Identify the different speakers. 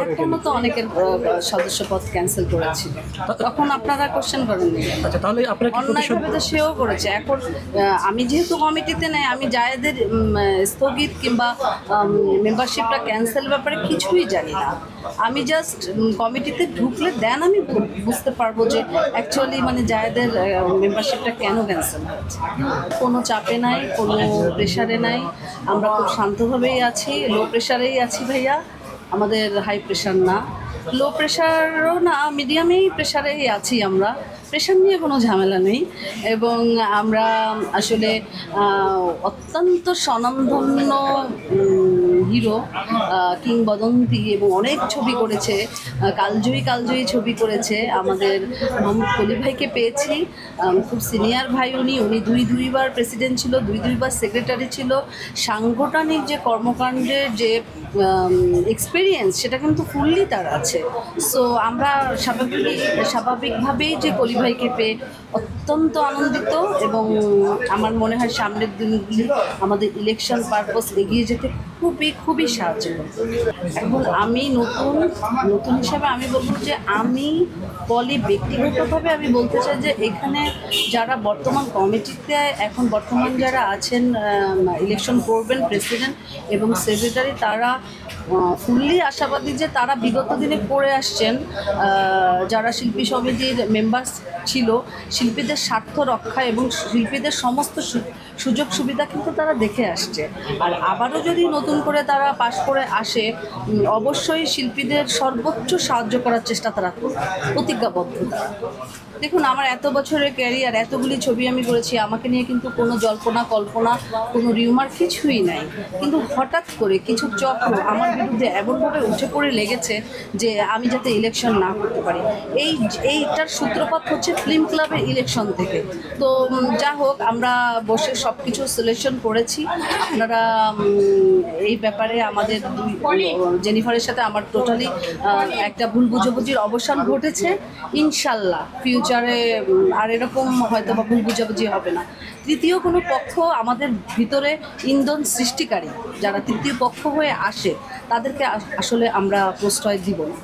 Speaker 1: এখনো তো অনেকের সদস্যপদ ক্যান্সেল করেছিল, তখন আপনারা কোশ্চেন করেননি।
Speaker 2: আচ্ছা, তাহলে আপনারা কি
Speaker 1: অন্যায়ভাবে তো সেও করেছে। এখন আমি যেহেতু কমিটিতে নেই, আমি জায়েদের স্থগিত কিংবা মেম্বারশিপটা ক্যান্সেল ব্যাপারে কিছুই জানি না। আমি জাস্ট কমিটিতে ঢুকলে দেন আমি বুঝতে পারবো যে অ্যাকচুয়ালি মানে জায়েদের মেম্বারশিপটা কেন ক্যান্সেল হয়েছে। কোনো চাপে নাই, কোনো প্রেশারে নাই, আমরা খুব শান্তভাবেই আছি, লো প্রেশারেই আছি ভাইয়া, আমাদের হাই প্রেশার না, লো প্রেশারও না, মিডিয়ামেই প্রেশারেই আছি আমরা। প্রেশার নিয়ে কোনো ঝামেলা নেই এবং আমরা আসলে অত্যন্ত স্বনামধন্য হিরো, কিংবদন্তি এবং অনেক ছবি করেছে, কালজয়ী ছবি করেছে আমাদের মোহাম্মদ কলি ভাইকে পেয়েছি। খুব সিনিয়র ভাই উনি দুইবার প্রেসিডেন্ট ছিল, দুইবার সেক্রেটারি ছিল। সাংগঠনিক যে কর্মকাণ্ডের যে এক্সপিরিয়েন্স সেটা কিন্তু ফুললি তার আছে। সো আমরা স্বাভাবিকভাবেই যে কলি ভাইকে পেয়ে অত্যন্ত আনন্দিত এবং আমার মনে হয় সামনের দিনগুলি আমাদের ইলেকশন পারপাস এগিয়ে যেতে খুবই সাহায্য করবে। এখন আমি নতুন হিসাবে আমি বলবো যে আমি ব্যক্তিগতভাবে আমি বলতে চাই যে এখানে যারা বর্তমান কমিটিতে এখন বর্তমান যারা আছেন, ইলেকশন করবেন প্রেসিডেন্ট এবং সেক্রেটারি, তারা ফুললি আশাবাদী যে তারা বিগত দিনে করে আসছেন। যারা শিল্পী সমিতির মেম্বার ছিল, শিল্পীদের স্বার্থ রক্ষা এবং শিল্পীদের সমস্ত সুযোগ সুবিধা কিন্তু তারা দেখে আসছে। আর আবারও যদি নতুন করে তারা পাশ করে আসে, অবশ্যই শিল্পীদের সর্বোচ্চ সাহায্য করার চেষ্টা তারা করবে, প্রতিজ্ঞাবদ্ধ। দেখুন, আমার এত বছরের ক্যারিয়ার, এতগুলি ছবি আমি করেছি, আমাকে নিয়ে কিন্তু কোনো জল্পনা কল্পনা, কোনো রিউমার কিছুই নাই। কিন্তু হঠাৎ করে কিছু চক্র আমার বিরুদ্ধে এমনভাবে উঠে পড়ে লেগেছে যে আমি যাতে ইলেকশন না করতে পারি। এইটার সূত্রপাত হচ্ছে ফিল্ম ক্লাবের ইলেকশন থেকে। তো যা হোক, আমরা বসে সব কিছু সিলেকশন করেছি। আপনারা এই ব্যাপারে আমাদের জেনিফারের সাথে আমার টোটালি একটা ভুল বুঝাবুঝির অবসান ঘটেছে। ইনশাল্লাহ ফিউচারে আর এরকম হয়তো বা ভুল বুঝাবুঝি হবে না। তৃতীয় কোনো পক্ষ আমাদের ভিতরে ইন্ধন সৃষ্টিকারী যারা তৃতীয় পক্ষ হয়ে আসে, তাদেরকে আসলে আমরা প্রশ্রয় দিব না।